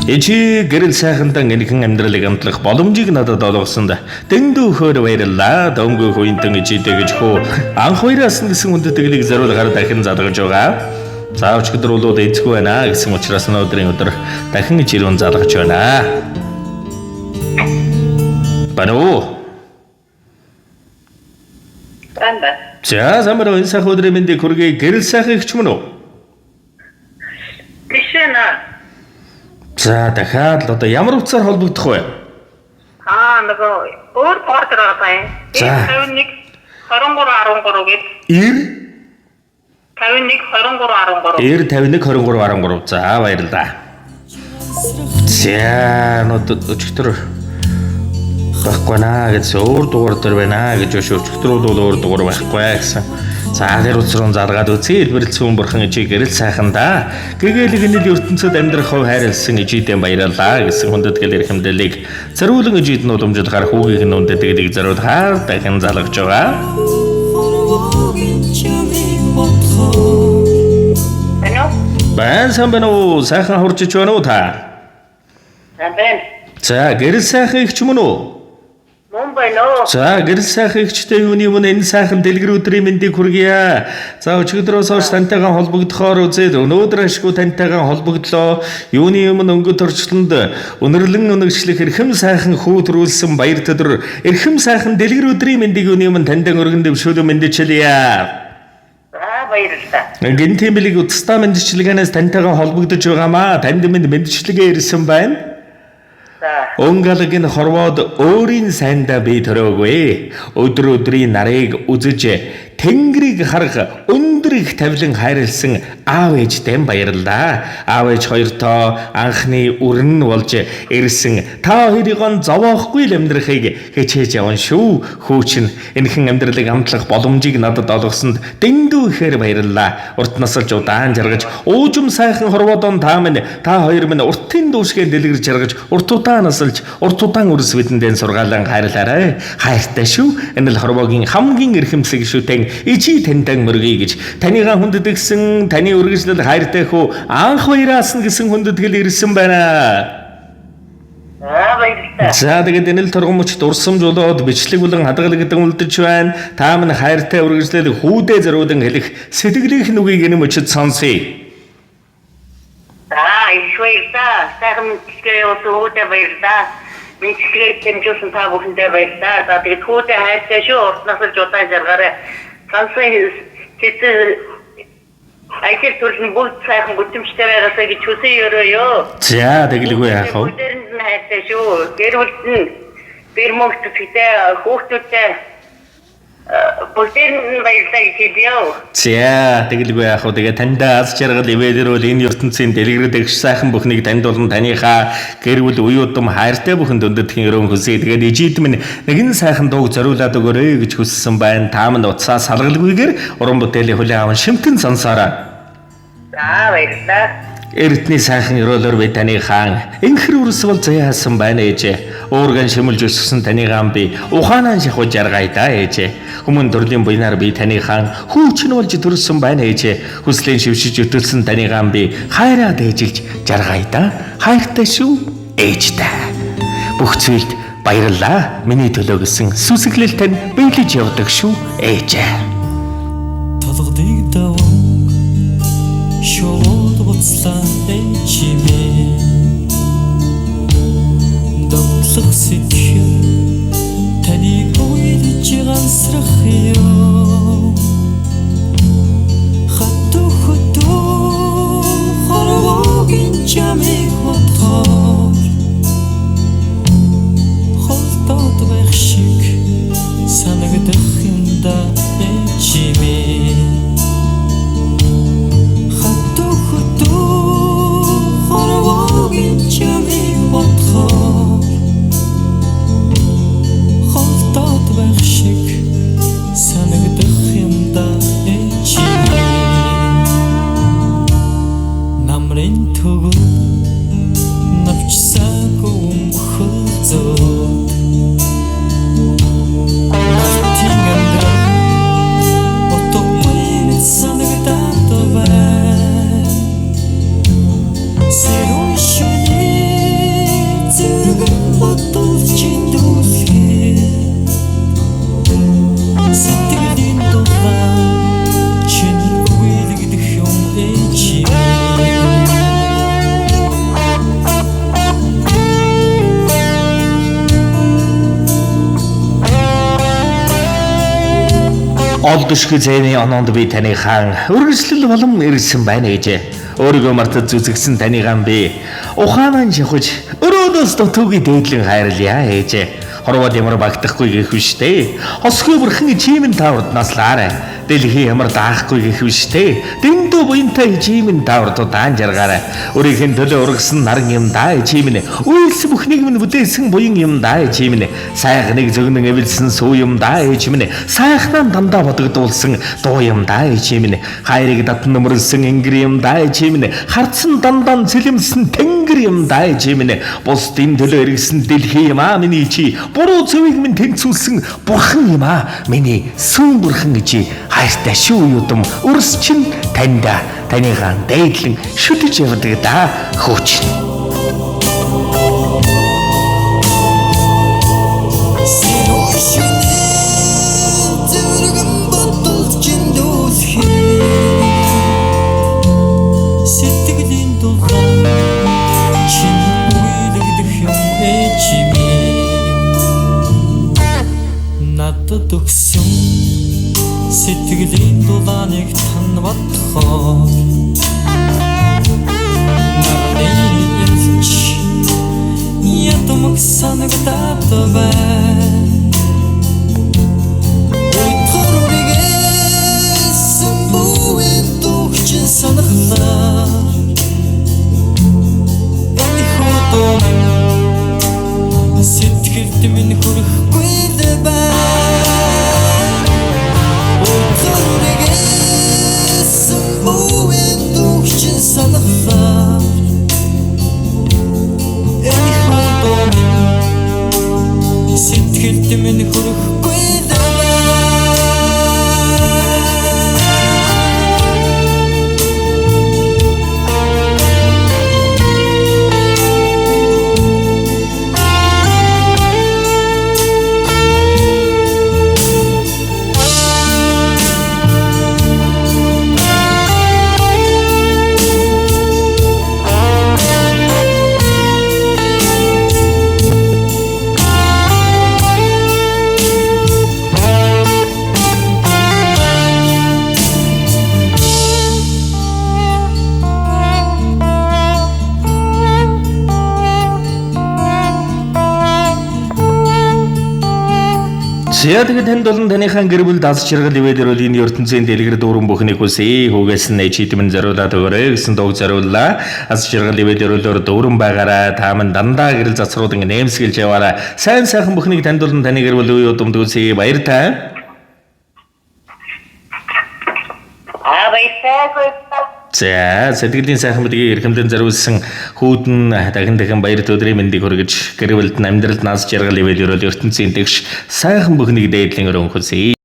Эчи гэрэл сайхандан энэхэн амьдралыг амтлах боломжийг надад олгосонд дэндүү хөөр баярлаа. Дөнгөө хуинтан ичидэ гэж хөө анх хоёроос нь гэсэн хүндэтгэлийг зориулгаар дахин залгаж байгаа. За өчигдрүүлүүд эзгүй байна гэсэн учраас өнөөдрийн өдөр дахин ичирүүн залгаж байна. Бануу. Банда. За самбар энэ сайхан өдрийн мэндийг хүргэе. Гэрэл сайхан ихч мөн үү? Бишэна. За дахиад л одоо ямар утсаар холбогдох вэ? Нөгөө өөр портер байгаа юм. 51 23 13 гэж. 51 23 13. За баярлалаа. За өчигдөр байхгүй наа гэж өөр дугаар дээр байна гэж өчигдрүүд бол өөр дугаар байхгүй гэсэн. За гэр утсруу залгаад үзье. Илбэрлсэн бурхан ичиг гэрэл сайхан да. Гэгээлэг нийл ертөнцид амьдрах хувь хайрлсан ичидэн баярлалаа гэсэн хүндэтгэл эрхэмдэлийг зориулан ичид нь уламжлахаар хүүгийн хүндэтгэлийг зориулахаар дахин залгаж байгаа. Байн самбано сайхан хурцж байна уу та? За гэрэл сайхан ихч мөн үү? За гэрэл сайхан ихчтэй юуны өмнө энэ сайхан дэлгэр өдрийн мэндийг хүргье. За өчигдрөөс хойш тантайгаа холбогдохоор үзээд өнөөдөр ашгүй тантайгаа холбогдлоо. Юуны өмнө өнгөт орчлонд өнөрлөн өнөгчлөх эрхэм сайхан хүү төрүүлсэн баяр төдөр эрхэм сайхан дэлгэр өдрийн мэндийг юуны өмнө таньд өргөн дэвшүүлэн мэндчилье. Баярлалаа. Гинтийн билег утастай мэндчилгээнээс тантайгаа холбогдож байгаамаа. Танд минь мэндчилгээ ирсэн байна. Онгалагын хорвоод өөрийн сайндаа би төрөөгүй. Өдөр өдрийн нарыг үзэж Тэнгэрийг харах өндөр их тавилан хайрлсан аав ээжтэй баярлалаа. Аав ээж хоёртоо анхны өрн болж ирсэн та хоёрын зовоохгүй л амьдрахыг хичээж явна шүү. Хүүчин энэхэн амьдралыг амтлах боломжийг надад олгосонд дэндүү ихээр баярлалаа. Урт насалж удаан жаргаж уужим сайхан хорвоодон та хоёр минь уртын дүүшгээр дэлгэрж жаргаж урт удаан насалж урт удаан үрс бидэндээ сургаалan хайрлаарай. Хайртай шүү. Энэ л хорвоогийн хамгийн эрхэмсэг шүтэн ичи тандан мөргий гэж таныгаа хүндэтгсэн таны үргэлжлэл хайртай хүү анх хоёроос нь гэсэн хүндэтгэл ирсэн байна. Баярлалаа. За тэгээд энэ л тургамж дурсамж болоод бичлэг болон хадгалагдан үлдэж байна. Та минь хайртай үргэлжлэл хүүдээ зориулан хэлэх сэтгэлийнх нүгийг энэ мөчөд сонсъё. Баярлалаа. Сайхан мэдлэгээ өдөө баярлалаа. Мэдлэгээ хэмжүүлсэн та бүхэндээ баярлалаа. За тэгээд хүүдээ хайртай шүү. Урт насалж удаан жаргаарай. Сансан хэзээ ажил төрлийн бүгд сайхан гүтэмжтэй байгаасаа гэж хүсье өрөөё. За тэгэлгүй яах вэ? Бүгдээрэнд нь хайртай шүү. Гэр бүлд нь бэр мөнгөтэй хүүхдүүдтэй бүгдээрэнд нь баярлалаа гэж хэлье. За тэгэлгүй яах вэ? Тэгээ таньда аз жаргал ивэлэрвэл энэ ертөнцийн дэлгэрээд их сайхан бүхнийг танд болон таныхаа гэр бүл үе удам хайртай бүхэнд өндөдхийн өрөөн хүсье. Тэгээд ижид минь нэгэн сайхан дууг зориулаад өгөөрэй гэж хүссэн байна. Та минь утсаа салгалгүйгээр уран бүтээлийн хүлээн аван шимтэн сонсоорой. За баярлалаа. Эртний сайхан өрөөлөөр би таны хаан инхэр үрсвал заяасан байна ээжээ. Уурган шимэлж өсгсөн таны хаан би ухаанаа шахуу жаргая да ээжээ. Хүмүүн төрлийн буйнаар би таны хаан хүүчин болж төрсөн байна ээжээ. Хүслийн шившиж өтөлсөн таны хаан би хайраад ээжилж жаргая да. Хайртай шүү ээжтэй. Бүх зүйлд баярлалаа. Миний төлөө гэсэн сүсэглэл тань биелэж явдаг шүү ээжээ. Толгодыг даван шууд буцлаа чимээ дотлох сэтгэл таны уйлж ганцрах ёо хату хорвогийн чамиг хотхоор холтоод байх шиг санагдах юм да чимээ Серой шуни Олдошгүй зэний оноонд би таны хаан үргэлжлэл болон ирсэн байна гэж. Өөрийгөө мартаж зүзгсэн таны хаан би ухаанаа шахаж өрөөнөөс дутуугүй дээдлэн хайрлая гэж. Хорвоод ямар багтахгүй гэх вүштэй. Хосгүй бүрхэн чимэн таврд наслаарай. Дэлхий ямар даахгүй гэх вүштэй. Дэндүү буянтай чимэн таврд удаан жаргаарай. Өөрийнх нь төлөө ургасан наран юм даа чимэн. Үйлс бүхнийг минь бүтээсэн буян юм даа чимэн. Сайхныг зөгнөн эвэлсэн сүү юм даа чимэн. Сайхнаа дандаа бодогдуулсан дуу юм даа чимэн. Хайрыг татн нөмөрсөн ингэр юм даа чимэн. Хардсан дандан цэлэмсэн тэнгэр юм даа чимэн. Бусдын төлөө эргэсэн дэлхий юм аа миний чи. Буруу цэвийг минь тэнцүүлсэн бурхан юм аа. Миний сүүн бурхан гэж хайртай шүү юудам. Өрс чин таньда таныхаа дайдлан шүтэж явдаг да хөөч. Сэтгэлийн дулаан чин үйлдэх юм ээжими надад өгсөн сэтгэлийн дулааныг тань бодхоо нарны ялч ятмаг санагдаад бай ойторвигээс бүэн духчин санахлаа сэтгэлд минь хүрэхгүй л бай ойторвигээс бүэн духчин санахлаа сэтгэлд минь хүрэхгүй л бай Тэгээд танд болон таныхаа гэр бүл дас чиргал ивэдэр бол энэ ертөнцийн дэлгэр дүүрэн бүхнийг хүсье. Хүүгээс нь чийдмэн зориулаад өгөөрэй гэсэн дуу зориуллаа. Ас чиргал ивэдэр бол дүүрэн байгаараа тааман дандаа гэрэл зацрууд ингэ нэмсгэлж яваараа. Сайн сайхан бүхнийг танд болон таны гэр бүл үе удамдгүйсэй. Баяртай. баяртай. За сэтгэлийн сайхан мэдгийг эрхэмдэн зориулсан хүүдэн дахин баяр өдрийн мэндийг хүргэж гэр бүлд нь амьдралд нас жаргал ивэдэр бол ертөнцийн тэгш сайхан бүхнийг дээдлэн өрөөн хүсье.